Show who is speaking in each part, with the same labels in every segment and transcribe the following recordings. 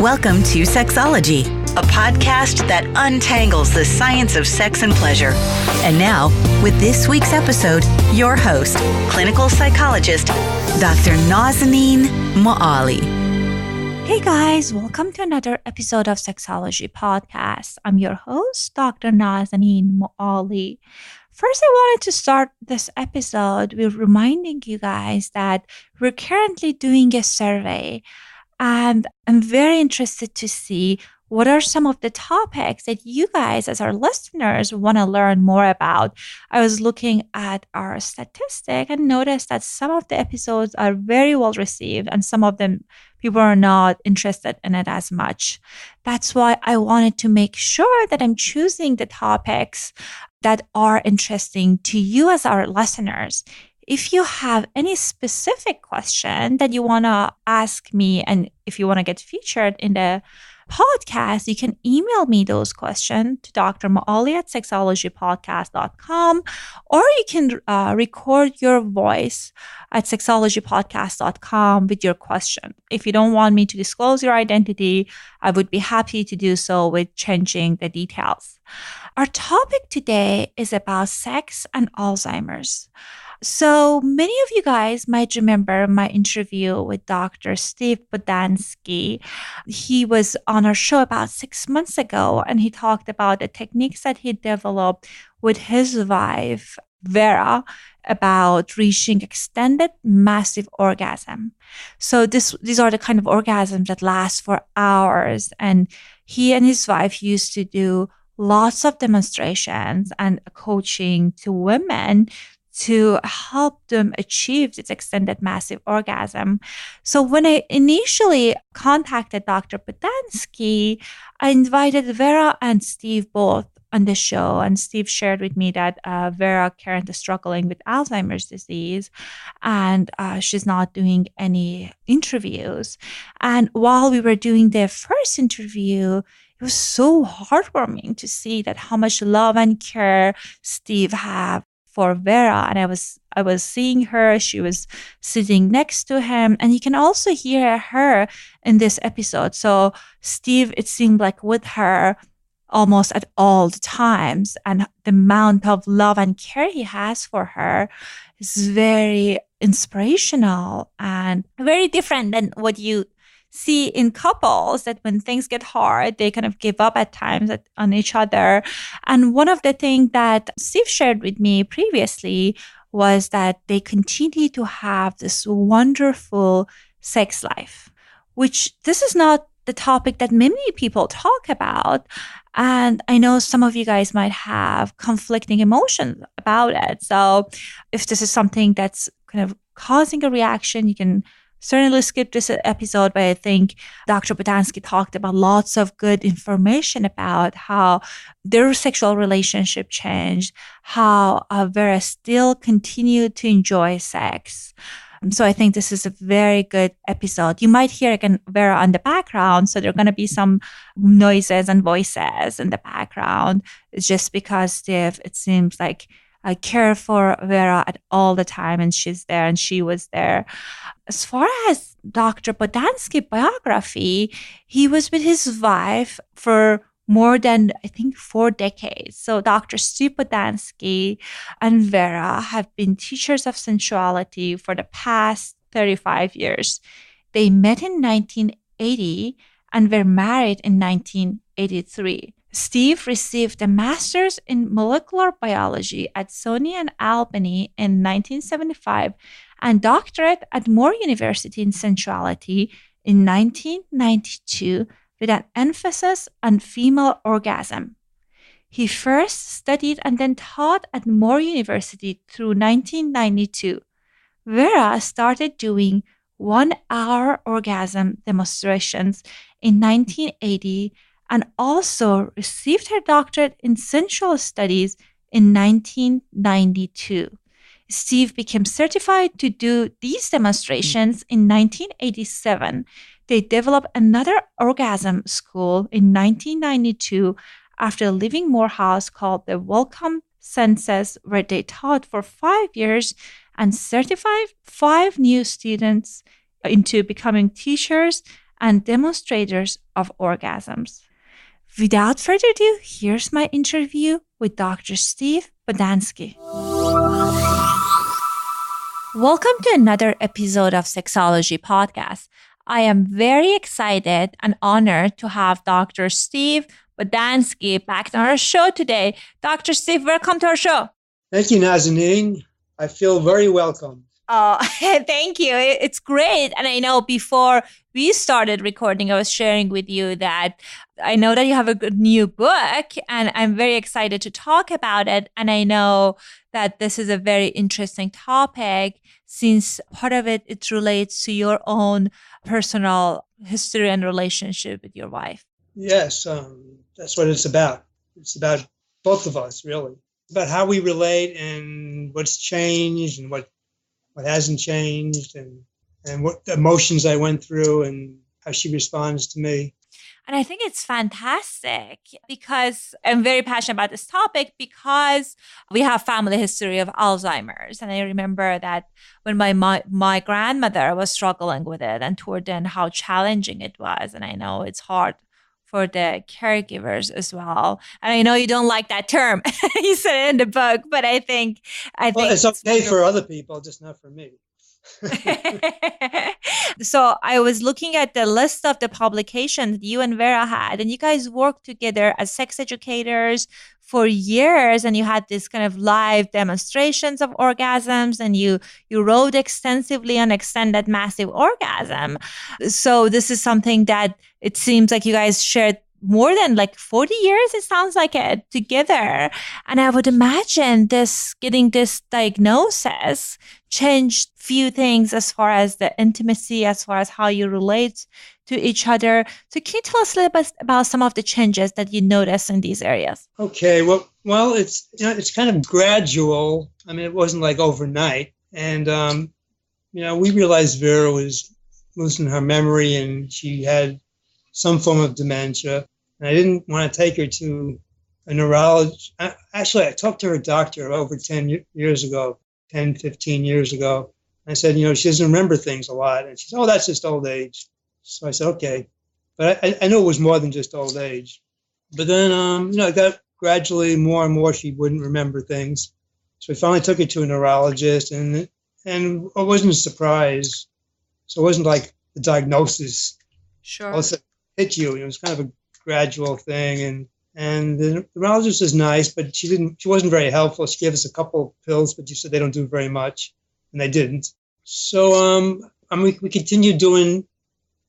Speaker 1: Welcome to Sexology, a podcast that untangles the science of sex and pleasure. And now, with this week's episode, your host, clinical psychologist, Dr. Nazanin Moali.
Speaker 2: Hey guys, welcome to another episode of Sexology Podcast. I'm your host, Dr. Nazanin Moali. First, I wanted to start this episode with reminding you guys that we're currently doing a survey, and I'm very interested to see what are some of the topics that you guys as our listeners want to learn more about. I was looking at our statistic and noticed that some of the episodes are very well received and some of them people are not interested in it as much. That's why I wanted to make sure that I'm choosing the topics that are interesting to you as our listeners. If you have any specific question that you want to ask me, and if you want to get featured in the podcast, you can email me those questions to Dr. Moali at sexologypodcast.com, or you can record your voice at sexologypodcast.com with your question. If you don't want me to disclose your identity, I would be happy to do so with changing the details. Our topic today is about sex and Alzheimer's. So many of you guys might remember my interview with Dr. Steve Bodansky. He was on our show about 6 months ago, and he talked about the techniques that he developed with his wife, Vera, about reaching extended massive orgasm. So these are the kind of orgasms that last for hours. And he and his wife used to do lots of demonstrations and coaching to women to help them achieve this extended massive orgasm. So when I initially contacted Dr. Bodansky, I invited Vera and Steve both on the show. And Steve shared with me that Vera currently is struggling with Alzheimer's disease and she's not doing any interviews. And while we were doing the first interview, it was so heartwarming to see that how much love and care Steve had for Vera. And I was seeing her, she was sitting next to him, and you can also hear her in this episode. So Steve, it seemed like with her almost at all the times, and the amount of love and care he has for her is very inspirational and very different than what you see in couples, that when things get hard, they kind of give up at times on each other. And one of the things that Steve shared with me previously was that they continue to have this wonderful sex life, which this is not the topic that many people talk about. And I know some of you guys might have conflicting emotions about it. So if this is something that's kind of causing a reaction, you can certainly skip this episode, but I think Dr. Bodansky talked about lots of good information about how their sexual relationship changed, how Vera still continued to enjoy sex. So I think this is a very good episode. You might hear again Vera on the background, so there are going to be some noises and voices in the background. It's just because it seems like I care for Vera at all the time, and she's there, and she was there. As far as Dr. Bodansky biography, he was with his wife for more than, I think, 4 decades. So Dr. Steve Bodansky and Vera have been teachers of sensuality for the past 35 years. They met in 1980 and were married in 1983. Steve received a master's in molecular biology at SUNY and Albany in 1975 and doctorate at Moore University in Sensuality in 1992 with an emphasis on female orgasm. He first studied and then taught at Moore University through 1992. Vera started doing 1-hour orgasm demonstrations in 1980 and also received her doctorate in sensual studies in 1992. Steve became certified to do these demonstrations in 1987. They developed another orgasm school in 1992 after leaving Morehouse called the Welcome Senses, where they taught for 5 years and certified 5 new students into becoming teachers and demonstrators of orgasms. Without further ado, here's my interview with Dr. Steve Bodansky. Welcome to another episode of Sexology Podcast. I am very excited and honored to have Dr. Steve Bodansky back on our show today. Dr. Steve, welcome to our show.
Speaker 3: Thank you, Nazanin. I feel very welcome.
Speaker 2: Oh, thank you. It's great. And I know before we started recording, I was sharing with you that I know that you have a good new book, and I'm very excited to talk about it. And I know that this is a very interesting topic since part of it relates to your own personal history and relationship with your wife.
Speaker 3: Yes, that's what it's about. It's about both of us, really. It's about how we relate and what's changed and what hasn't changed and what emotions I went through and how she responds to me.
Speaker 2: And I think it's fantastic because I'm very passionate about this topic because we have family history of Alzheimer's. And I remember that when my grandmother was struggling with it and toward then how challenging it was. And I know it's hard for the caregivers as well. And I know you don't like that term. You said it in the book, but I think
Speaker 3: it's okay for other people, just not for me.
Speaker 2: So I was looking at the list of the publications you and Vera had, and you guys worked together as sex educators for years, and you had this kind of live demonstrations of orgasms, and you wrote extensively on extended massive orgasm. So this is something that it seems like you guys shared more than like 40 years, it sounds like it, together. And I would imagine getting this diagnosis changed few things as far as the intimacy, as far as how you relate to each other. So can you tell us a little bit about some of the changes that you noticed in these areas?
Speaker 3: Okay, well, it's kind of gradual. I mean, it wasn't like overnight. And, we realized Vera was losing her memory and she had some form of dementia. And I didn't want to take her to a neurologist. Actually, I talked to her doctor over 10 years ago, 10, 15 years ago. And I said, she doesn't remember things a lot. And she said, oh, that's just old age. So I said, okay. But I knew it was more than just old age. But then, it got gradually more and more she wouldn't remember things. So I finally took her to a neurologist, and it wasn't a surprise. So it wasn't like the diagnosis also hit you. It was kind of a gradual thing, and the neurologist is nice, but she wasn't very helpful. She gave us a couple pills, but she said they don't do very much, and they didn't. So we continued doing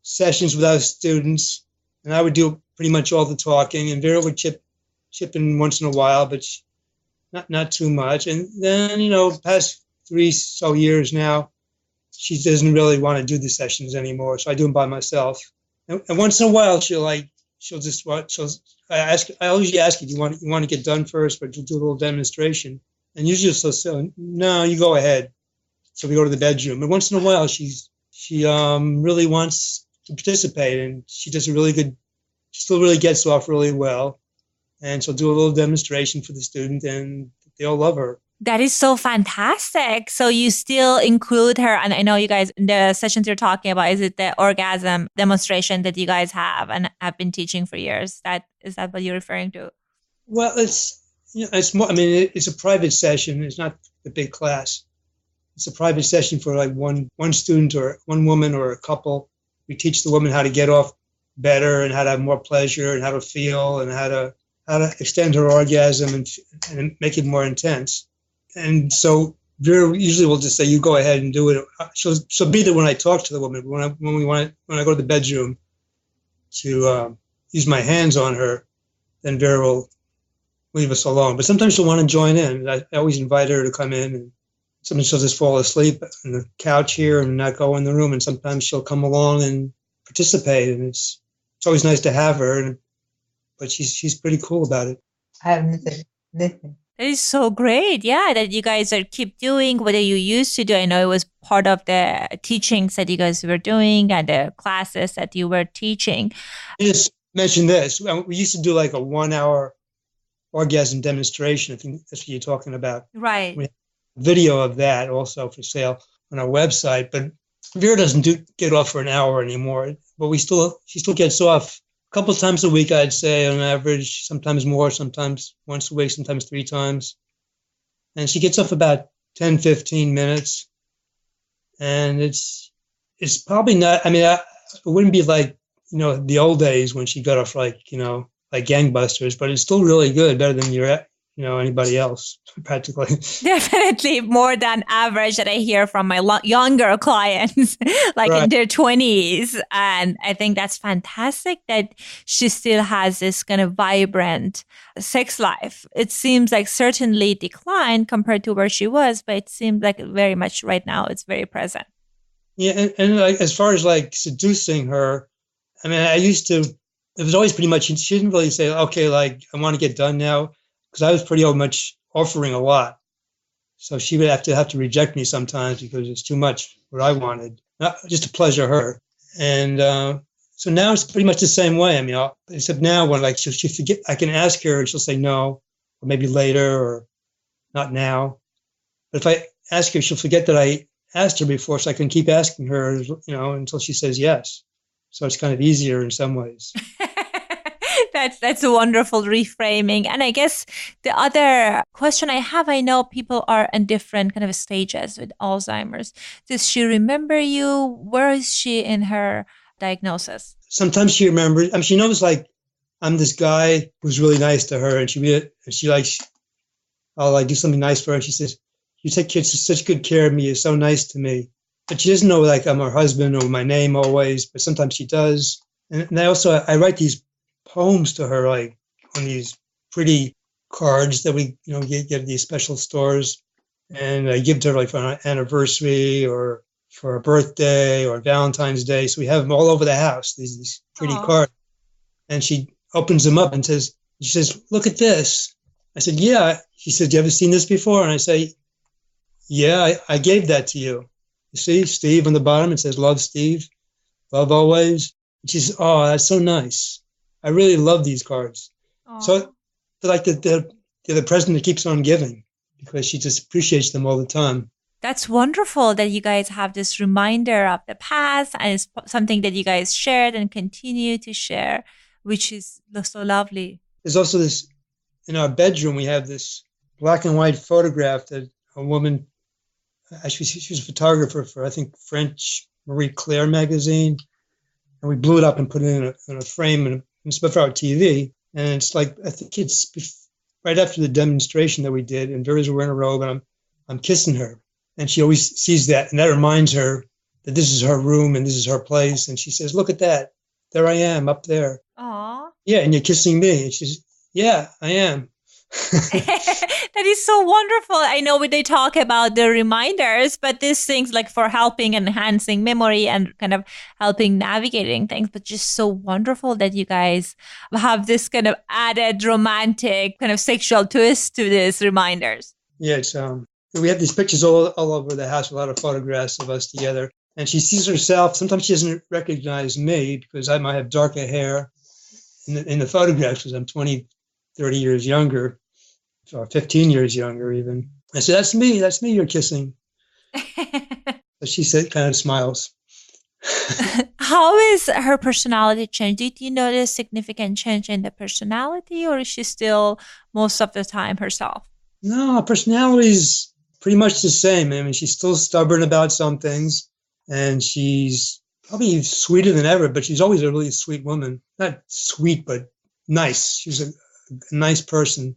Speaker 3: sessions with our students, and I would do pretty much all the talking, and Vera would chip in once in a while, but not too much. And then past 3 so years now, she doesn't really want to do the sessions anymore, so I do them by myself. And once in a while, I usually ask you, do you want to get done first, but you'll do a little demonstration. And usually she'll say, no, you go ahead. So we go to the bedroom. And once in a while, she really wants to participate, and she does she still really gets off really well. And she'll do a little demonstration for the student, and they all love her.
Speaker 2: That is so fantastic. So you still include her. And I know you guys, the sessions you're talking about, is it the orgasm demonstration that you guys have and have been teaching for years? Is that what you're referring to?
Speaker 3: Well, it's more, it's a private session. It's not a big class. It's a private session for like one student or one woman or a couple. We teach the woman how to get off better and how to have more pleasure and how to feel and how to extend her orgasm and make it more intense. And so Vera usually will just say, you go ahead and do it. She'll be there when I talk to the woman. When I go to the bedroom to use my hands on her, then Vera will leave us alone. But sometimes she'll want to join in. I always invite her to come in, and sometimes she'll just fall asleep on the couch here and not go in the room. And sometimes she'll come along and participate. And it's always nice to have her. But she's pretty cool about it.
Speaker 4: I have nothing.
Speaker 2: That is so great. Yeah, that you guys keep doing what you used to do. I know it was part of the teachings that you guys were doing and the classes that you were teaching.
Speaker 3: Just mention this. We used to do like a 1-hour orgasm demonstration. I think that's what you're talking about.
Speaker 2: Right.
Speaker 3: We have a video of that also for sale on our website. But Vera doesn't get off for an hour anymore, but she still gets off a couple of times a week, I'd say, on average, sometimes more, sometimes once a week, sometimes 3 times. And she gets off about 10, 15 minutes. And it's probably not, it wouldn't be like, the old days when she got off like gangbusters, but it's still really good, better than anybody else, practically.
Speaker 2: Definitely more than average that I hear from my younger clients, like
Speaker 3: Right.
Speaker 2: in their 20s. And I think that's fantastic that she still has this kind of vibrant sex life. It seems like certainly declined compared to where she was, but it seems like very much right now it's very present.
Speaker 3: Yeah, and like, as far as like seducing her, it was always pretty much, she didn't really say, okay, like, I want to get done now, because I was pretty much offering a lot. So she would have to reject me sometimes because it's too much what I wanted, not just to pleasure her. And so now it's pretty much the same way. Except now when like she forget, I can ask her and she'll say no, or maybe later, or not now. But if I ask her, she'll forget that I asked her before, so I can keep asking her, until she says yes. So it's kind of easier in some ways.
Speaker 2: That's a wonderful reframing. And I guess the other question I have, I know people are in different kind of stages with Alzheimer's. Does she remember you? Where is she in her diagnosis?
Speaker 3: Sometimes she remembers. She knows like I'm this guy who's really nice to her, and I'll like do something nice for her, and she says, "You take such good care of me. You're so nice to me." But she doesn't know like I'm her husband or my name always, but sometimes she does. And I write these poems to her, like on these pretty cards that we get at these special stores, and I give to her like for an anniversary or for a birthday or Valentine's Day. So we have them all over the house, these pretty cards. And she opens them up and she says, "Look at this." I said, "Yeah." She said, "You ever seen this before?" And I say, "Yeah, I gave that to you. You see Steve on the bottom, it says, 'Love, Steve, love always.'" And she says, "Oh, that's so nice. I really love these cards." Aww. So they're like they're the present that keeps on giving, because she just appreciates them all the time.
Speaker 2: That's wonderful that you guys have this reminder of the past, and it's something that you guys shared and continue to share, which is so lovely.
Speaker 3: There's also this, in our bedroom, we have this black and white photograph that a woman, actually she was a photographer for, I think, French Marie Claire magazine, and we blew it up and put it in a frame and it's for our TV. And it's like, I think it's right after the demonstration that we did, and Vera's wearing a robe, and I'm kissing her. And she always sees that, and that reminds her that this is her room and this is her place. And she says, "Look at that. There I am up there."
Speaker 2: Aww.
Speaker 3: "Yeah, and you're kissing me." And she says, "Yeah, I am."
Speaker 2: That is so wonderful. I know they talk about the reminders, but these things like for helping enhancing memory and kind of helping navigating things, but just so wonderful that you guys have this kind of added romantic kind of sexual twist to these reminders.
Speaker 3: Yeah, it's we have these pictures all over the house, a lot of photographs of us together. And she sees herself. Sometimes she doesn't recognize me because I might have darker hair in the photographs, because I'm 20, 30 years younger, or 15 years younger even. I said, that's me you're kissing." But she said, kind of smiles.
Speaker 2: How is her personality changed? Did you notice significant change in the personality, or is she still most of the time herself?
Speaker 3: No, her personality's pretty much the same. She's still stubborn about some things, and she's probably sweeter than ever, but she's always a really sweet woman. Not sweet, but nice. She's a nice person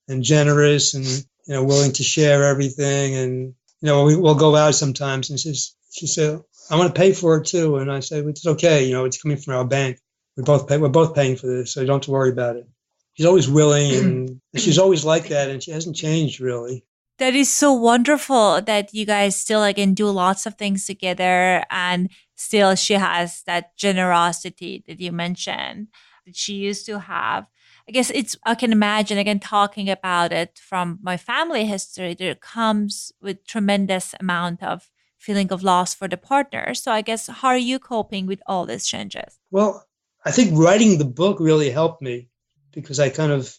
Speaker 3: and generous and, willing to share everything. And, we'll go out sometimes, and she said, "I want to pay for it too." And I say, "It's okay. It's coming from our bank. We're both paying for this, so you don't have to worry about it." She's always willing, and she's always like that, and she hasn't changed really.
Speaker 2: That is so wonderful that you guys still can do lots of things together, and still she has that generosity that you mentioned that she used to have. I guess I can imagine, again, talking about it from my family history, there comes with tremendous amount of feeling of loss for the partner. So I guess, how are you coping with all these changes?
Speaker 3: Well, I think writing the book really helped me, because I kind of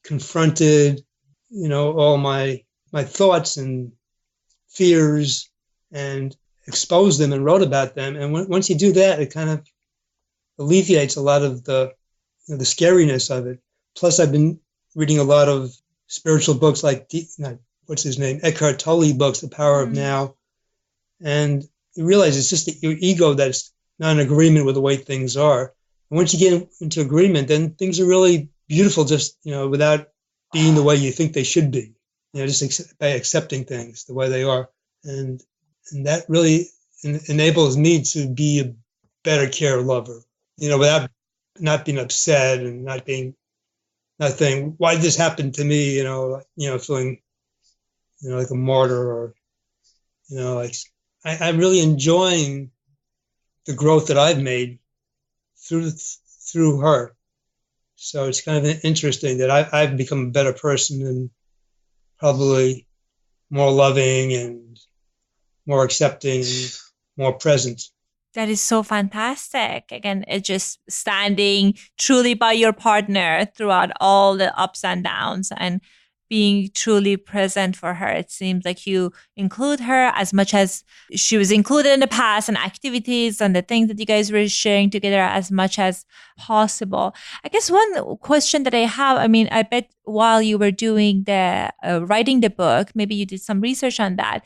Speaker 3: confronted, all my thoughts and fears, and exposed them and wrote about them. And once you do that, it kind of alleviates a lot of the scariness of it. Plus, I've been reading a lot of spiritual books like, what's his name? Eckhart Tolle books, The Power of Now. And you realize it's just your ego that's not in agreement with the way things are. And once you get into agreement, then things are really beautiful, just, without being the way you think they should be. Just by accepting things the way they are. And that really enables me to be a better care lover, without not being upset and not saying, why did this happen to me? Feeling, like a martyr, or, I'm really enjoying the growth that I've made through her. So it's kind of interesting that I've become a better person and probably more loving and more accepting, more present.
Speaker 2: That is so fantastic. Again, it's just standing truly by your partner throughout all the ups and downs and being truly present for her. It seems like you include her as much as she was included in the past, and activities and the things that you guys were sharing together as much as possible. I guess one question that I have, I bet while you were doing writing the book, maybe you did some research on that.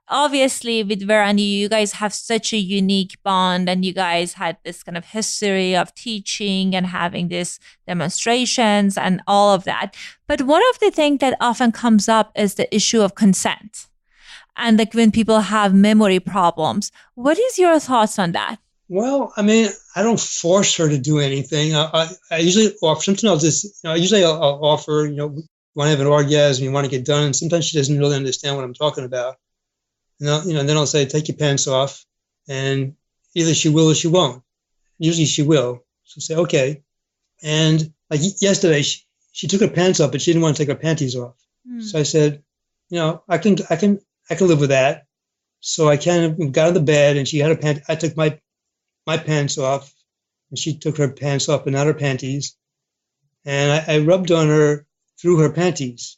Speaker 2: Obviously, with Vera and you guys have such a unique bond, and you guys had this kind of history of teaching and having these demonstrations and all of that. But one of the things that often comes up is the issue of consent. And like when people have memory problems, what is your thoughts on that?
Speaker 3: Well, I don't force her to do anything. I usually offer, sometimes I'll offer, you want to have an orgasm, you want to get done. And sometimes she doesn't really understand what I'm talking about. And then I'll say, take your pants off, and either she will or she won't. Usually she will. She'll say, okay. And like yesterday, she took her pants off, but she didn't want to take her panties off. So I said, I can live with that. So I kind of got out of the bed, and she had her pants. I took my pants off, and she took her pants off, but not her panties. And I rubbed on her through her panties,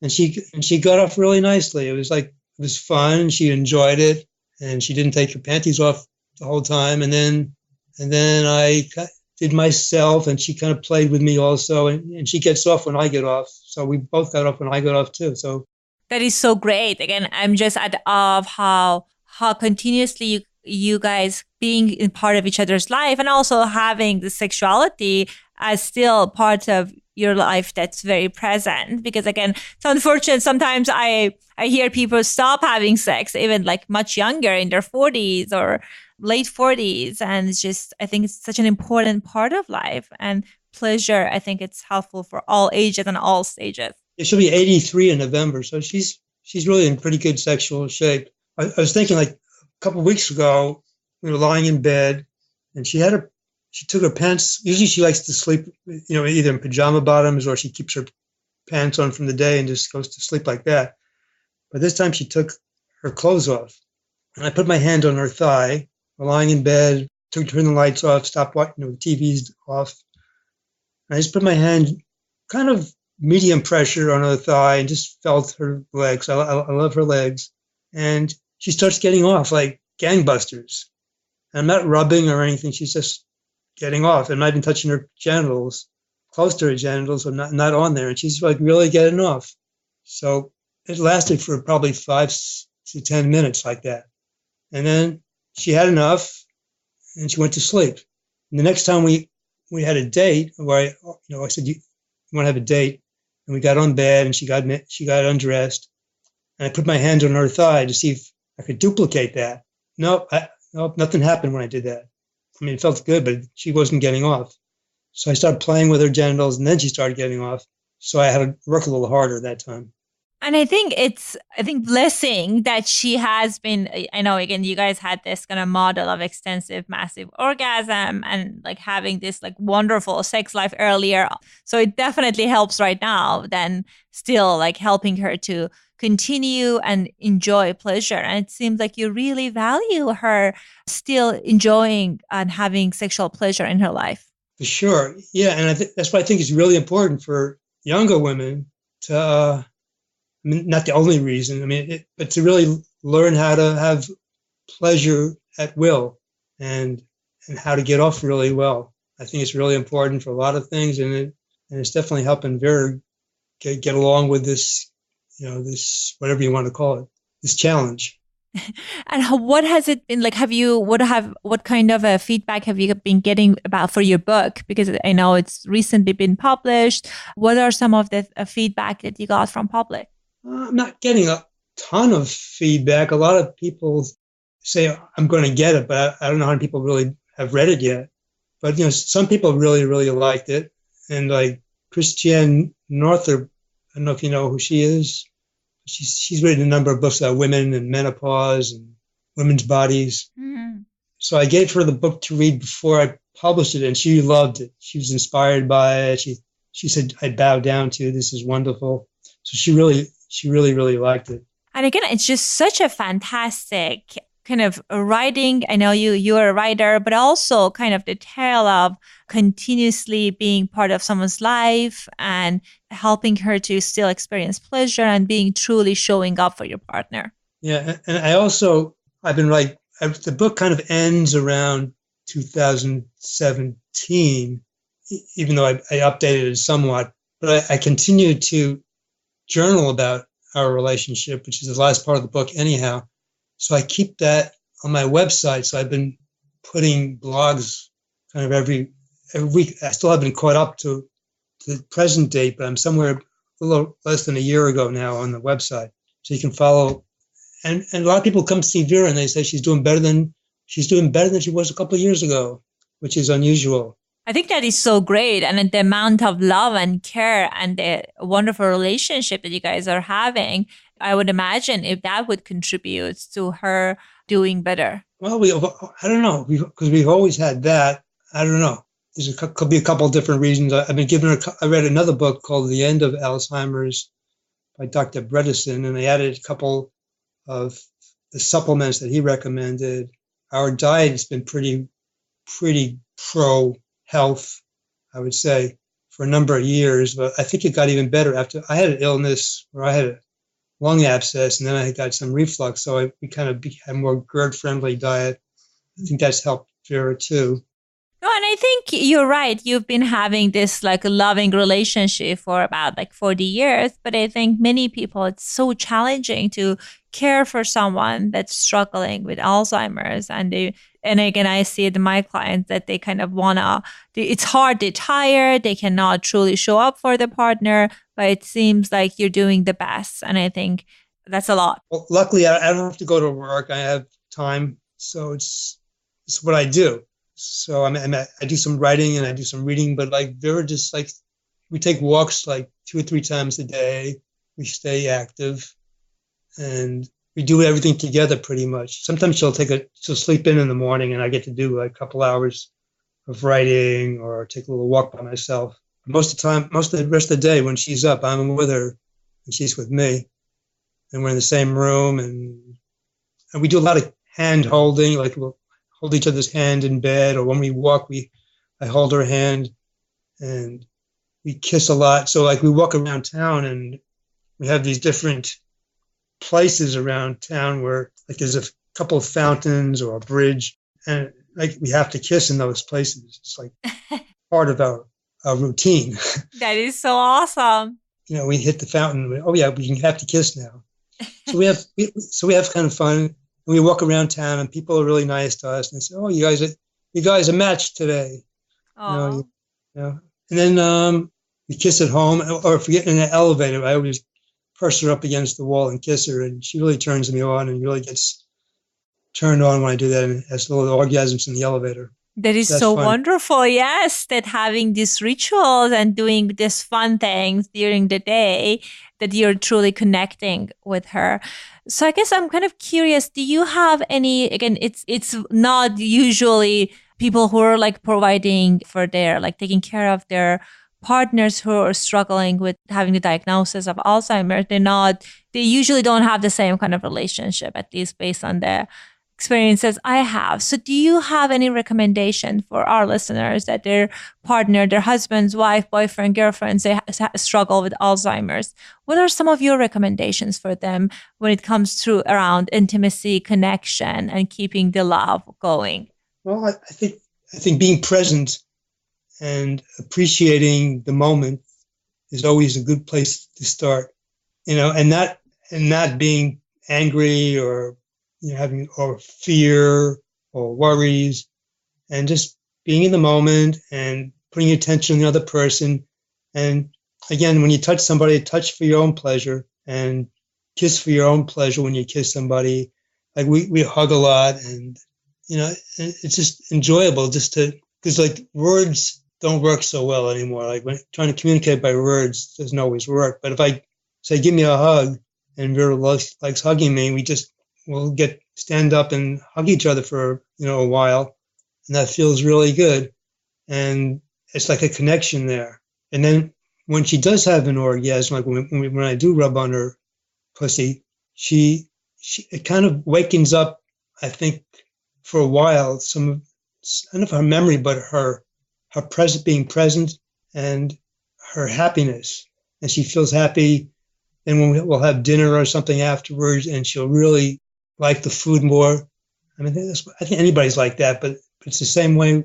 Speaker 3: and she got off really nicely. It was fun. She enjoyed it, and she didn't take her panties off the whole time. And then I did myself, and she kind of played with me also. And she gets off when I get off. So we both got off when I got off too. So
Speaker 2: that is so great. Again, I'm just at awe of how continuously you guys being in part of each other's life, and also having the sexuality as still part of your life that's very present. Because again, it's unfortunate. Sometimes I hear people stop having sex, even like much younger, in their 40s or late 40s. And it's just, I think it's such an important part of life, and pleasure. I think it's helpful for all ages and all stages.
Speaker 3: She'll be 83 in November. So she's really in pretty good sexual shape. I was thinking, like, a couple of weeks ago, we were lying in bed, and she took her pants. Usually she likes to sleep, either in pajama bottoms, or she keeps her pants on from the day and just goes to sleep like that. But this time she took her clothes off, and I put my hand on her thigh. We're lying in bed, turned the lights off, stopped watching, the TV's off. And I just put my hand kind of medium pressure on her thigh and just felt her legs. I love her legs. And she starts getting off like gangbusters. And I'm not rubbing or anything. She's just getting off. I'm not even touching her genitals, close to her genitals, or not on there. And she's like really getting off. So it lasted for probably 5 to 10 minutes like that. And then she had enough, and she went to sleep. And the next time we had a date, where I said, you want to have a date? And we got on bed, and she got undressed. And I put my hand on her thigh to see if I could duplicate that. Nope, nothing happened when I did that. It felt good, but she wasn't getting off. So I started playing with her genitals, and then she started getting off. So I had to work a little harder that time.
Speaker 2: And I think it's blessing that she has been, I know, again, you guys had this kind of model of extensive, massive orgasm and like having this like wonderful sex life earlier. So it definitely helps right now than still like helping her to continue and enjoy pleasure. And it seems like you really value her still enjoying and having sexual pleasure in her life.
Speaker 3: For sure. Yeah. And that's why I think it's really important for younger women to, not the only reason, but to really learn how to have pleasure at will and how to get off really well. I think it's really important for a lot of things, and it's definitely helping Vera get along with this, this, whatever you want to call it, this challenge.
Speaker 2: And what has it been like? What kind of a feedback have you been getting about for your book? Because I know it's recently been published. What are some of the feedback that you got from public?
Speaker 3: I'm not getting a ton of feedback. A lot of people say I'm going to get it, but I don't know how many people really have read it yet. But some people really, really liked it, and like Christiane Northrup, I don't know if you know who she is. She's written a number of books about women and menopause and women's bodies. Mm-hmm. So I gave her the book to read before I published it, and she loved it. She was inspired by it. She said, "I bow down to you. This is wonderful." So she really, really liked it.
Speaker 2: And again, it's just such a fantastic kind of writing. I know you're a writer, but also kind of the tale of continuously being part of someone's life and helping her to still experience pleasure and being truly showing up for your partner.
Speaker 3: Yeah. And I've been like, the book kind of ends around 2017, even though I updated it somewhat, but I continued to journal about our relationship, which is the last part of the book anyhow. So I keep that on my website. So I've been putting blogs kind of every week. I still haven't caught up to the present date, but I'm somewhere a little less than a year ago now on the website. So you can follow. And a lot of people come see Vera and they say she's doing better than she was a couple of years ago, which is unusual.
Speaker 2: I think that is so great. And the amount of love and care and the wonderful relationship that you guys are having, I would imagine if that would contribute to her doing better.
Speaker 3: Well, I don't know, because we've always had that. I don't know. Could be a couple of different reasons. I've been given I read another book called The End of Alzheimer's by Dr. Bredesen, and they added a couple of the supplements that he recommended. Our diet has been pretty pro health, I would say, for a number of years, but I think it got even better after I had an illness where I had a lung abscess, and then I got some reflux, so we kind of had a more GERD-friendly diet. I think that's helped Vera too.
Speaker 2: No, and I think you're right. You've been having this like loving relationship for about like 40 years, but I think many people, it's so challenging to care for someone that's struggling with Alzheimer's, and again, I see it in my clients that they kind of it's hard, they're tired, they cannot truly show up for the partner, but it seems like you're doing the best. And I think that's a lot.
Speaker 3: Well, luckily, I don't have to go to work. I have time. So it's what I do. So I do some writing and I do some reading, but like Vera just like, we take walks like 2 or 3 times a day. We stay active and we do everything together pretty much. Sometimes she'll sleep in the morning and I get to do like a couple hours of writing or take a little walk by myself. Most of the rest of the day when she's up, I'm with her and she's with me, and we're in the same room, and we do a lot of hand holding, like we'll hold each other's hand in bed, or when we walk, I hold her hand and we kiss a lot. So like we walk around town and we have these different places around town where like there's a couple of fountains or a bridge, and like we have to kiss in those places. It's like part of our routine.
Speaker 2: That is so awesome.
Speaker 3: We hit the fountain. We have to kiss now. So we have kind of fun. We walk around town and people are really nice to us and they say, "Oh, you guys are matched today." And then we kiss at home, or if we get in an elevator, I always press her up against the wall and kiss her, and she really turns me on and really gets turned on when I do that, and has little orgasms in the elevator.
Speaker 2: That is so fun. Wonderful. Yes, that having these rituals and doing these fun things during the day, that you're truly connecting with her. So I guess I'm kind of curious, do you have any, again, it's not usually people who are like providing for their, like taking care of their partners who are struggling with having the diagnosis of Alzheimer's. They usually don't have the same kind of relationship, at least based on the experiences I have. So do you have any recommendation for our listeners that their partner, their husbands, wife, boyfriend, girlfriends, they struggle with Alzheimer's? What are some of your recommendations for them when it comes to around intimacy, connection, and keeping the love going?
Speaker 3: Well, I think being present and appreciating the moment is always a good place to start, and not being angry or having or fear or worries, and just being in the moment and putting attention on the other person. And again, when you touch somebody, touch for your own pleasure and kiss for your own pleasure when you kiss somebody. Like we hug a lot, and it's just enjoyable because like words don't work so well anymore. Like when trying to communicate by words doesn't always work. But if I say, give me a hug, and Vera likes hugging me, we'll stand up and hug each other for, a while. And that feels really good. And it's like a connection there. And then when she does have an orgasm, like when I do rub on her pussy, it kind of wakens up, I think, for a while, I don't know if her memory, but her being present and her happiness. And she feels happy. And when we'll have dinner or something afterwards, and she'll really like the food more. I mean, I think anybody's like that, but it's the same way,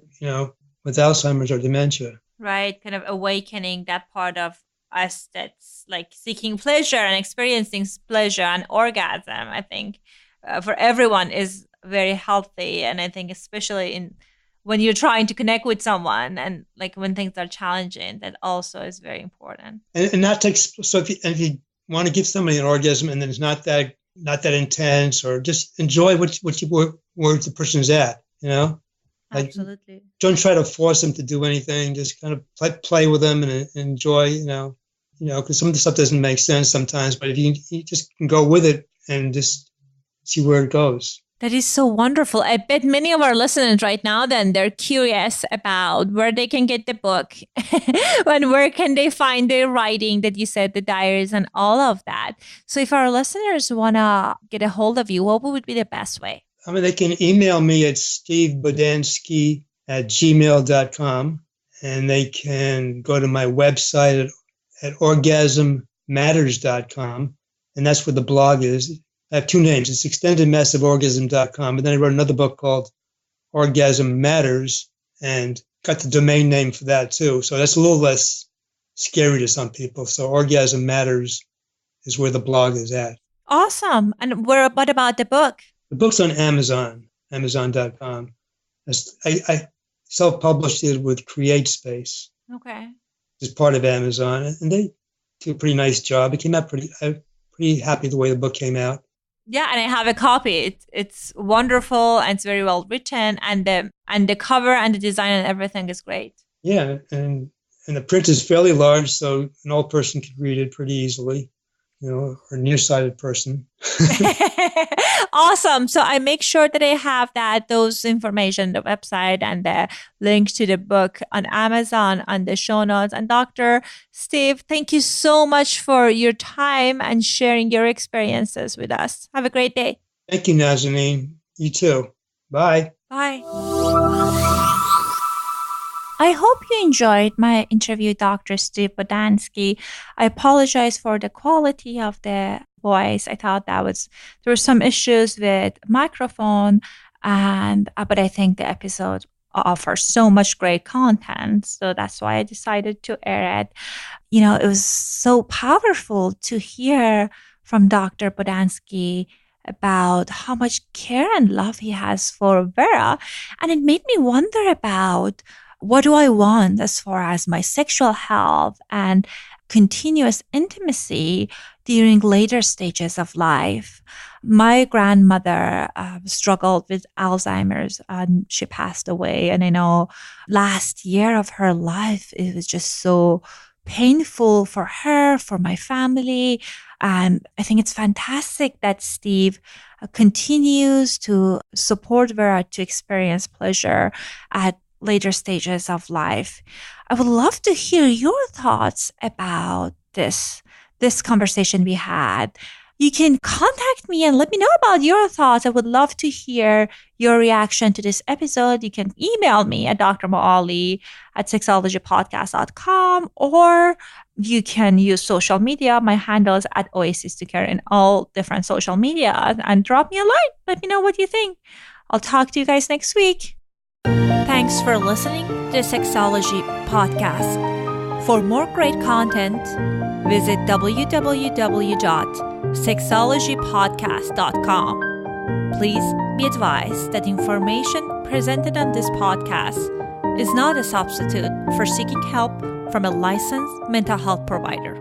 Speaker 3: with Alzheimer's or dementia.
Speaker 2: Right. Kind of awakening that part of us that's like seeking pleasure and experiencing pleasure and orgasm, I think, for everyone is very healthy. And I think especially when you're trying to connect with someone and like when things are challenging, that also is very important.
Speaker 3: And not take, so if you want to give somebody an orgasm and then it's not that intense, or just enjoy where the person's at, Like,
Speaker 2: absolutely.
Speaker 3: Don't try to force them to do anything. Just kind of play with them and enjoy, because some of the stuff doesn't make sense sometimes, but if you just can go with it and just see where it goes.
Speaker 2: That is so wonderful. I bet many of our listeners right now, then they're curious about where they can get the book and where can they find the writing that you said, the diaries and all of that. So if our listeners want to get a hold of you, what would be the best way?
Speaker 3: I mean, they can email me at stevebodansky@gmail.com, and they can go to my website at orgasmmatters.com, and that's where the blog is. I have two names. It's extendedmassiveorgasm.com, and then I wrote another book called Orgasm Matters and got the domain name for that too. So that's a little less scary to some people. So Orgasm Matters is where the blog is at.
Speaker 2: Awesome. And what about the book?
Speaker 3: The book's on Amazon, amazon.com. I self-published it with CreateSpace.
Speaker 2: Okay.
Speaker 3: It's part of Amazon, and they do a pretty nice job. It came out I'm pretty happy the way the book came out.
Speaker 2: Yeah, and I have a copy. It's wonderful and it's very well written, and the cover and the design and everything is great.
Speaker 3: Yeah, and the print is fairly large, so an old person could read it pretty easily, or a nearsighted person.
Speaker 2: Awesome. So I make sure that I have those information, the website and the link to the book on Amazon on the show notes. And Dr. Steve, thank you so much for your time and sharing your experiences with us. Have a great day.
Speaker 3: Thank you, Nazanin. You too. Bye.
Speaker 2: Bye. I hope you enjoyed my interview with Dr. Steve Bodansky. I apologize for the quality of the voice. I thought there were some issues with microphone, but I think the episode offers so much great content. So that's why I decided to air it. It was so powerful to hear from Dr. Bodansky about how much care and love he has for Vera. And it made me wonder about, what do I want as far as my sexual health and continuous intimacy during later stages of life? My grandmother struggled with Alzheimer's and she passed away. And I know last year of her life, it was just so painful for her, for my family. And I think it's fantastic that Steve continues to support Vera to experience pleasure at later stages of life. I would love to hear your thoughts about this conversation we had. You can contact me and let me know about your thoughts. I would love to hear your reaction to this episode. You can email me at drmoali@sexologypodcast.com, or you can use social media. My handle is at Oasis to Care in all different social media, and drop me a line. Let me know what you think. I'll talk to you guys next week. Thanks for listening to the Sexology Podcast. For more great content, visit www.sexologypodcast.com. Please be advised that information presented on this podcast is not a substitute for seeking help from a licensed mental health provider.